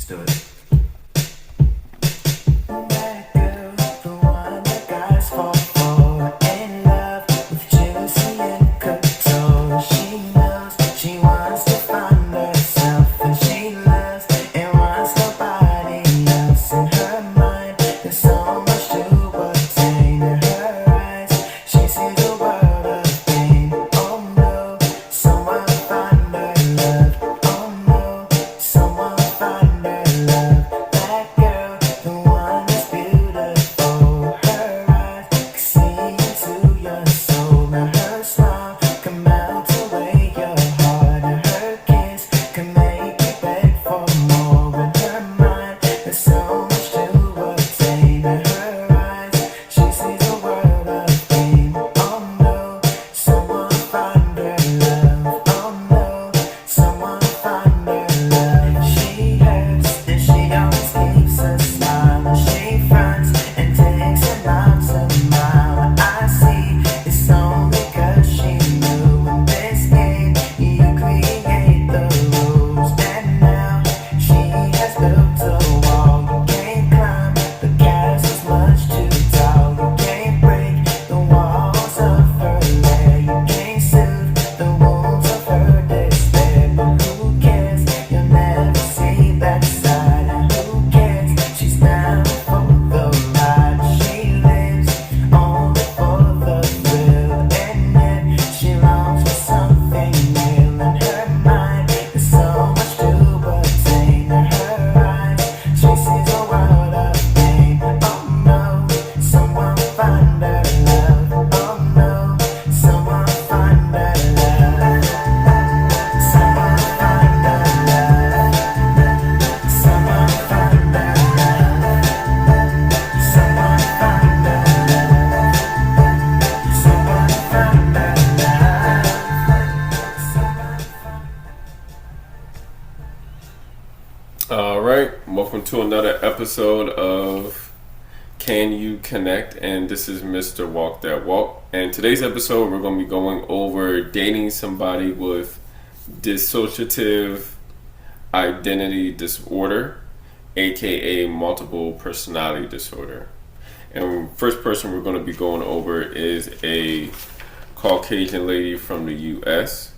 do it. That girl, the one that guys fall for, in love with jealousy and control. She knows she wants to find herself, and she loves and wants nobody else. In her mind, there's so much to obtain. In her eyes, she sees a world of pain. Oh no, someone find her love. Oh no, someone find her love. That girl, the one that's beautiful. Her eyes can see into your soul. Now her smile can melt away your heart, and her kiss can make you beg for more. In her mind, there's so much to obtain. In her eyes, she sees a world of pain. Oh no, someone find her love. Oh no, someone find her love. She hurts and she always keeps a smile, and she fronts and takes a mountain mile. I see it's only 'cause she knew in this game you create the rules, and now she has built a wall. You can't climb the castle's much too tall. You can't break the walls of her lair. You can't soothe the wounds of her despair. But who cares? You'll never see that side. And who cares? She's down for the ride. She lives only for the thrill, and yet she longs for something real. In her mind, there's so much to obtain. In her eyes, she sees a world of pain. Oh no, someone find her love. Oh no, someone find her love. Someone find her love. Someone find her love. Someone find her love. Someone find her love. All right, welcome to another episode of Can You Connect? And this is Mr.WalkThatWalk. And today's episode, we're going to be going over dating somebody with dissociative identity disorder, aka multiple personality disorder. And first person we're going to be going over is a Caucasian lady from the US.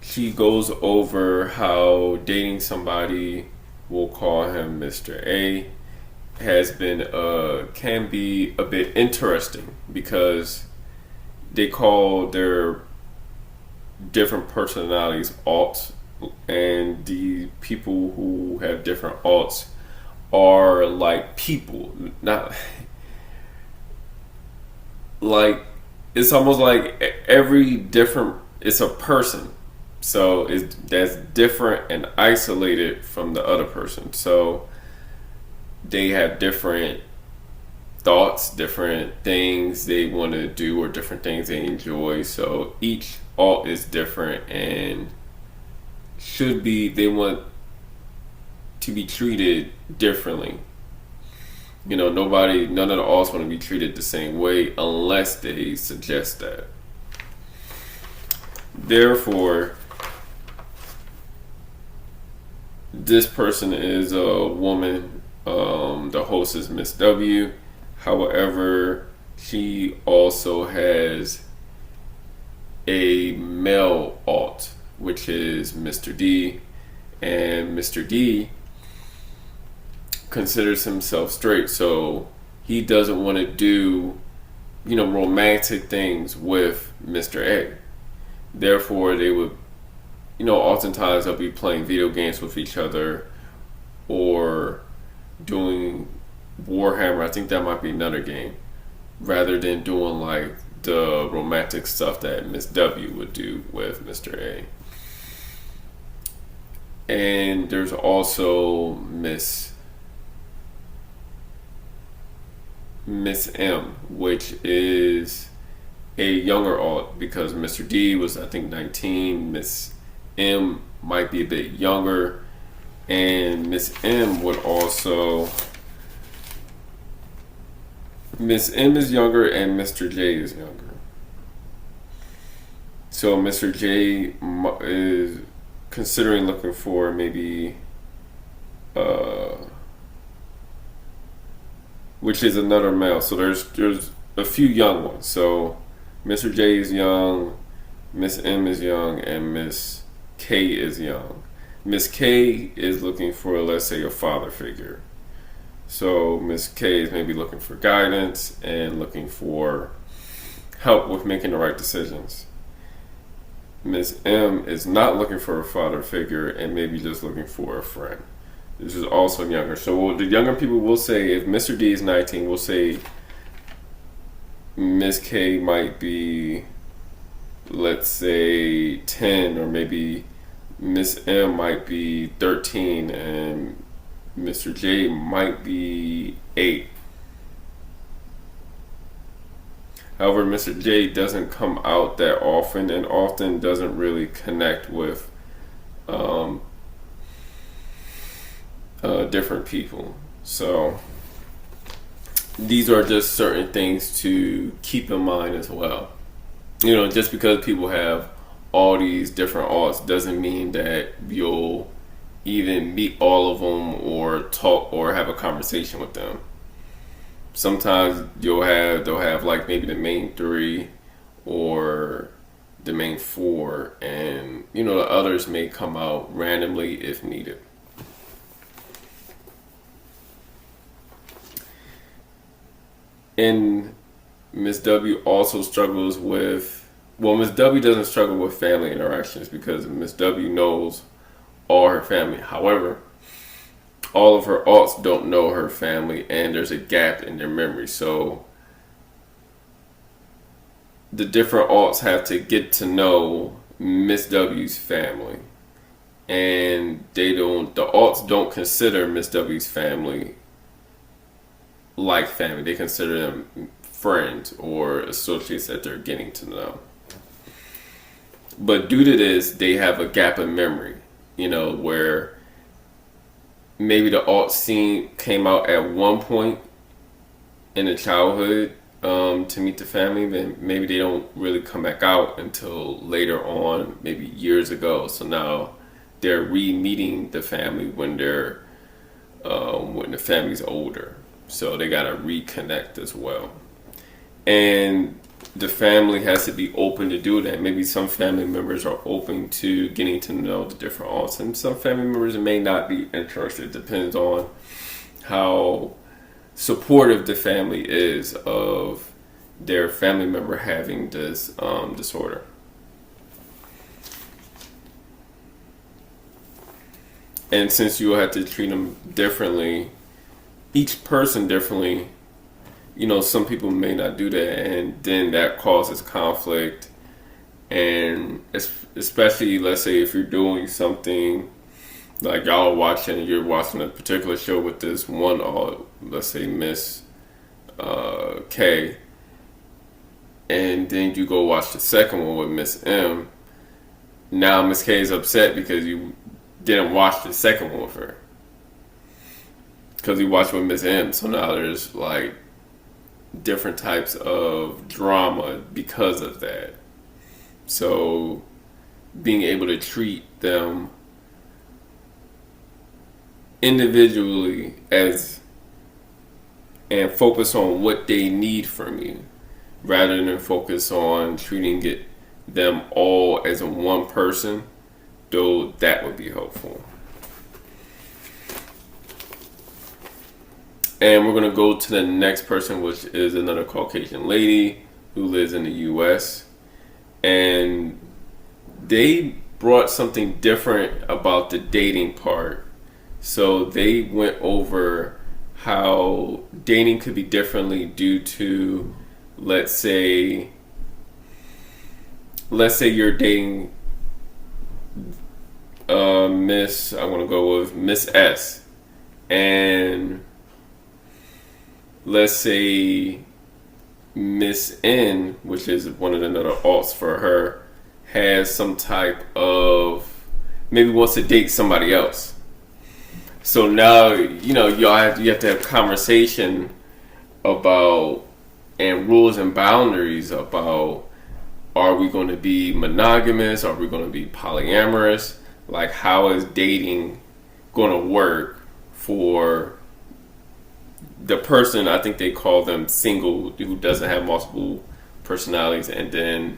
She goes over how dating somebody, we'll call him Mr. A, has been can be a bit interesting because they call their different personalities alts, and the people who have different alts are like people, not like, it's almost like every different, it's a person. So that's different and isolated from the other person. So they have different thoughts, different things they want to do, or different things they enjoy. So each alt is different and they want to be treated differently. You know, none of the alts want to be treated the same way unless they suggest that. Therefore, this person is a woman. The host is Miss W. However, she also has a male alt, which is Mr. D. And Mr. D considers himself straight, so he doesn't want to do, romantic things with Mr. A. Therefore, they would, oftentimes they'll be playing video games with each other or doing Warhammer. I think that might be another game, rather than doing like the romantic stuff that Miss W would do with Mr. A. And there's also Miss M, which is a younger alt, because Mr. D was, I think, 19. Miss M might be a bit younger, and Miss M is younger, and Mr. J is younger. So Mr. J is considering looking for maybe which is another male. So there's a few young ones. So Mr. J is young, Miss M is young, and Miss K is young. Miss K is looking for, let's say, a father figure. So Miss K is maybe looking for guidance and looking for help with making the right decisions. Miss M is not looking for a father figure and maybe just looking for a friend. This is also younger. So the younger people will say, if Mr. D is 19, we'll say Miss K might be, let's say, 10, or maybe Miss M might be 13 and Mr. J might be 8. However, Mr. J doesn't come out that often and often doesn't really connect with different people. So these are just certain things to keep in mind as well. You know, just because people have all these different alts doesn't mean that you'll even meet all of them or talk or have a conversation with them. Sometimes they'll have like maybe the main 3 or the main 4, and you know, the others may come out randomly if needed. And Miss W also struggles with, well, Miss W doesn't struggle with family interactions because Miss W knows all her family. However, all of her alts don't know her family, and there's a gap in their memory. So the different alts have to get to know Miss W's family, and the alts don't consider Miss W's family like family. They consider them friends or associates that they're getting to know. But due to this, they have a gap in memory, you know, where maybe the alt scene came out at one point in the childhood to meet the family, then maybe they don't really come back out until later on, maybe years ago. So now they're re-meeting the family when the family's older. So they gotta reconnect as well. And the family has to be open to do that. Maybe some family members are open to getting to know the different alts, and some family members may not be interested. It depends on how supportive the family is of their family member having this disorder. And since you have to treat them differently, each person differently, you know, some people may not do that, and then that causes conflict. And especially, let's say, if you're doing something like you're watching a particular show with this one, let's say Miss K, and then you go watch the second one with Miss M. Now Miss K is upset because you didn't watch the second one with her, because you watched with Miss M. So now there's like different types of drama because of that. So being able to treat them individually and focus on what they need from you, rather than focus on treating them all as one person, though that would be helpful. And we're going to go to the next person, which is another Caucasian lady who lives in the U.S. And they brought something different about the dating part. So they went over how dating could be differently due to, let's say you're dating I want to go with Miss S, and let's say Miss N, which is one of the other alts for her, has some type of, maybe wants to date somebody else. So now, you know, you have to have conversation about, and rules and boundaries about, are we going to be monogamous? Are we going to be polyamorous? Like, how is dating going to work for the person. I think they call them single, who doesn't have multiple personalities, and then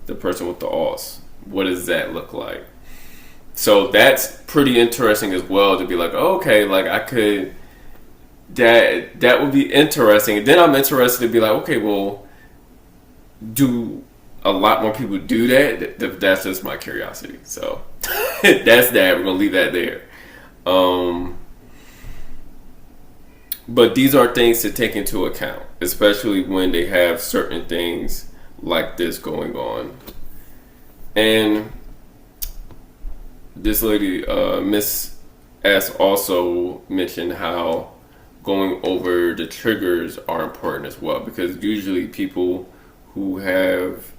the person with the alts. What does that look like? So that's pretty interesting as well, to be like, oh, okay, like I could, that would be interesting. And then I'm interested to be like, okay, well, do a lot more people do that? That's just my curiosity. So that's that. We're gonna leave that there. But these are things to take into account, especially when they have certain things like this going on. And this lady, Miss S, also mentioned how going over the triggers are important as well, because usually people who have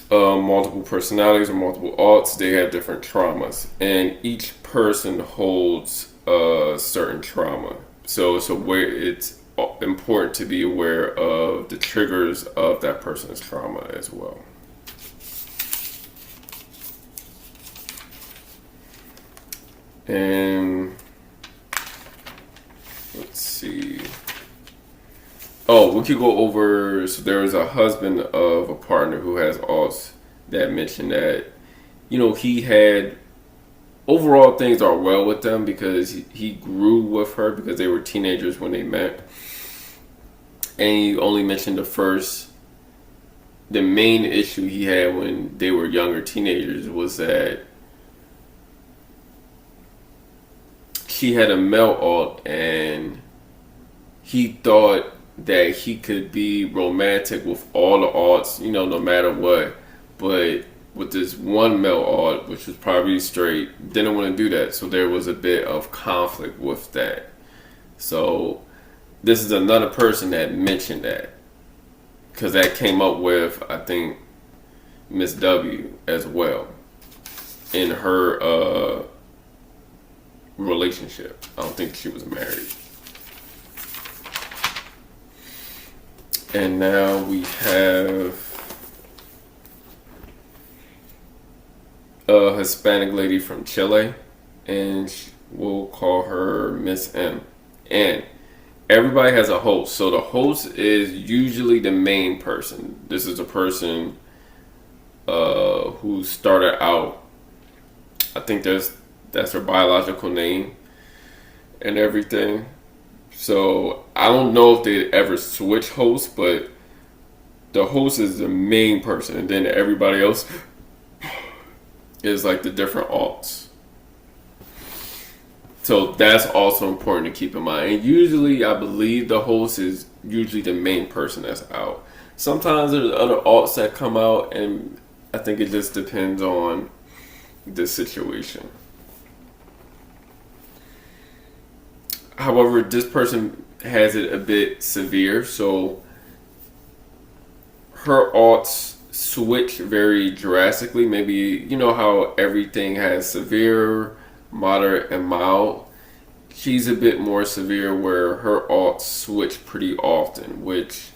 multiple personalities or multiple alts, they have different traumas, and each person holds a certain trauma. So it's important to be aware of the triggers of that person's trauma as well. And let's see. Oh, we could go over. So there was a husband of a partner who has alts that mentioned that, he had, overall things are well with them because he grew with her because they were teenagers when they met. And he only mentioned the main issue he had when they were younger teenagers was that she had a male alt, and he thought that he could be romantic with all the alts, no matter what. But with this one male alt, which was probably straight, didn't want to do that. So there was a bit of conflict with that. So this is another person that mentioned that, because that came up with, I think, Miss W as well in her relationship. I don't think she was married. And now we have a Hispanic lady from Chile, and we'll call her Miss M. And everybody has a host. So the host is usually the main person. This is a person who started out, I think that's her biological name and everything. So I don't know if they ever switch hosts, but the host is the main person, and then everybody else is like the different alts. So that's also important to keep in mind. And usually, I believe the host is usually the main person that's out. Sometimes there's other alts that come out, and I think it just depends on the situation. However, this person has it a bit severe, so her alts switch very drastically. Maybe, you know how everything has severe, moderate, and mild. She's a bit more severe, where her alts switch pretty often, which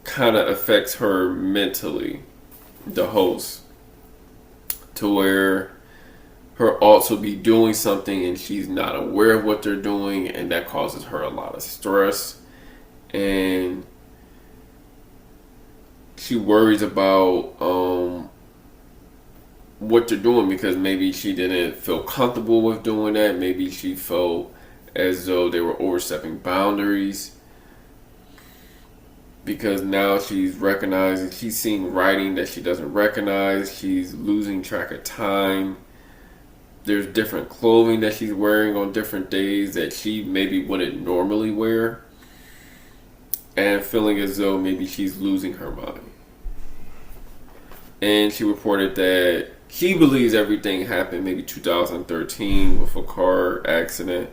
kind of affects her mentally, the host, to where her alts will be doing something and she's not aware of what they're doing, and that causes her a lot of stress, and she worries about what they're doing, because maybe she didn't feel comfortable with doing that. Maybe she felt as though they were overstepping boundaries, because now she's recognizing, she's seeing writing that she doesn't recognize. She's losing track of time. There's different clothing that she's wearing on different days that she maybe wouldn't normally wear, and feeling as though maybe she's losing her mind. And she reported that she believes everything happened maybe 2013 with a car accident.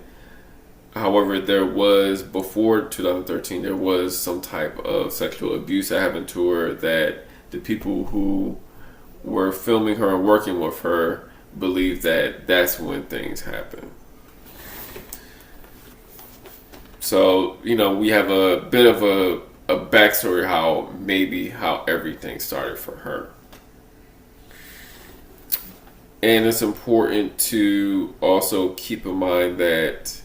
However, there was, before 2013, there was some type of sexual abuse that happened to her, that the people who were filming her and working with her believe that that's when things happen. So, we have a bit of a backstory how everything started for her. And it's important to also keep in mind that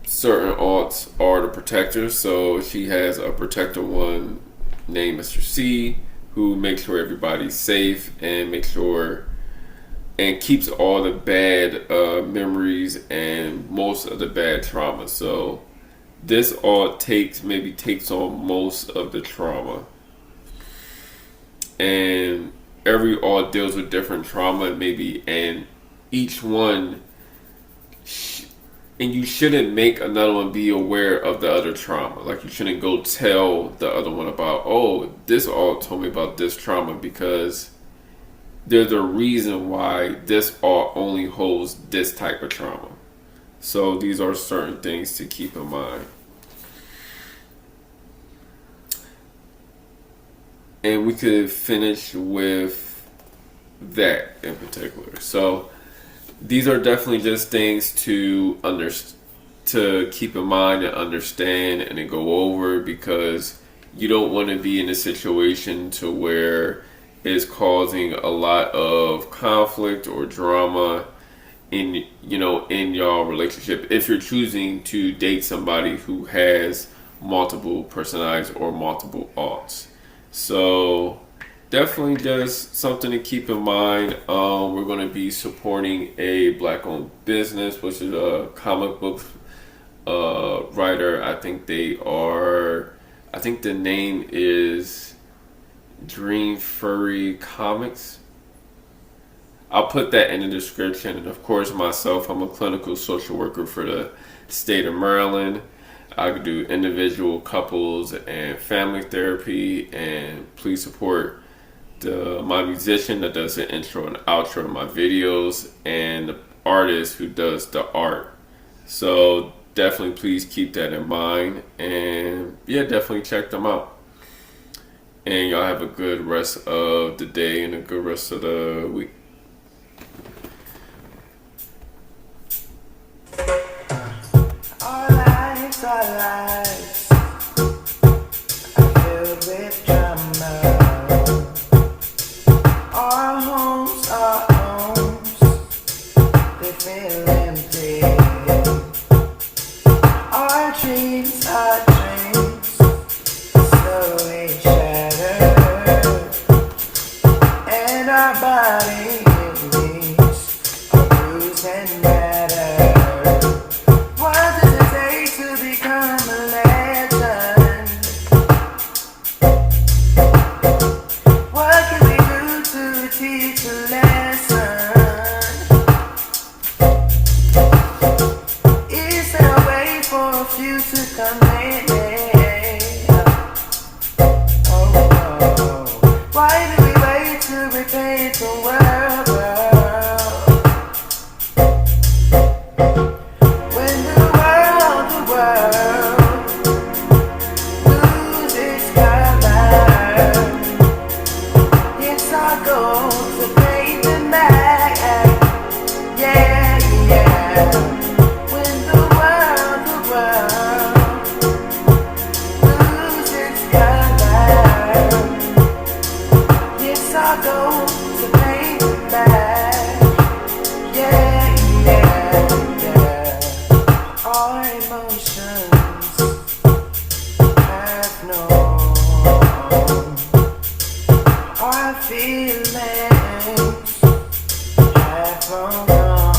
certain aunts are the protectors. So she has a protector one named Mr. C, who makes sure everybody's safe and makes sure and keeps all the bad memories and most of the bad trauma. So this aunt takes on most of the trauma. And every aunt deals with different trauma, maybe, and each one, and you shouldn't make another one be aware of the other trauma. Like, you shouldn't go tell the other one about, oh, this aunt told me about this trauma, because there's a reason why this aunt only holds this type of trauma. So these are certain things to keep in mind. And we could finish with that in particular. So these are definitely just things to keep in mind and understand and to go over, because you don't want to be in a situation to where it's causing a lot of conflict or drama in your relationship if you're choosing to date somebody who has multiple personalities or multiple aunts. So definitely just something to keep in mind. We're going to be supporting a Black-owned business, which is a comic book writer. I think the name is Dream Furry Comics. I'll put that in the description. And of course, myself, I'm a clinical social worker for the state of Maryland. I could do individual, couples, and family therapy. And please support my musician that does the intro and outro of my videos, and the artist who does the art. So definitely please keep that in mind. And yeah, definitely check them out. And y'all have a good rest of the day and a good rest of the week. Our lives are filled with drama. Our homes are homes, they feel empty. Our dreams are dreams, slowly shattered. And our bodies are bruised and battered. What does it take to become a legend? What can we do to teach a lesson? Is there a way for a few to come in? Why do we wait to repaint the world? When the world loses its color, it's our goal to paint them back. Yeah, yeah. When the world loses its color, it's our goal to paint them back. Yeah, yeah, yeah. Our emotions have no home. Our feelings have grown on.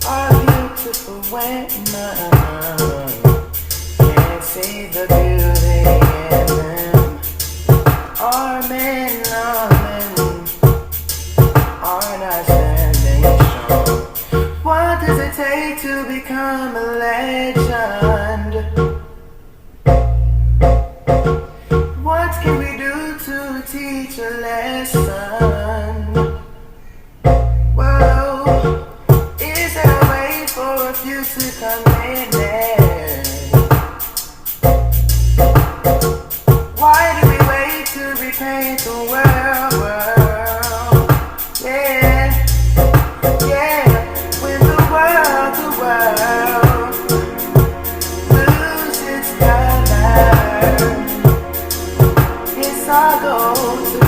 Our beautiful women can't see the beauty in them. Our men are not standing strong. What does it take to become a legend? What can we do to teach a lesson? Whoa, is there a way for a few to come in there? Why do we wait to repaint the world? Yeah, yeah. When the world loses its color, it's our goal to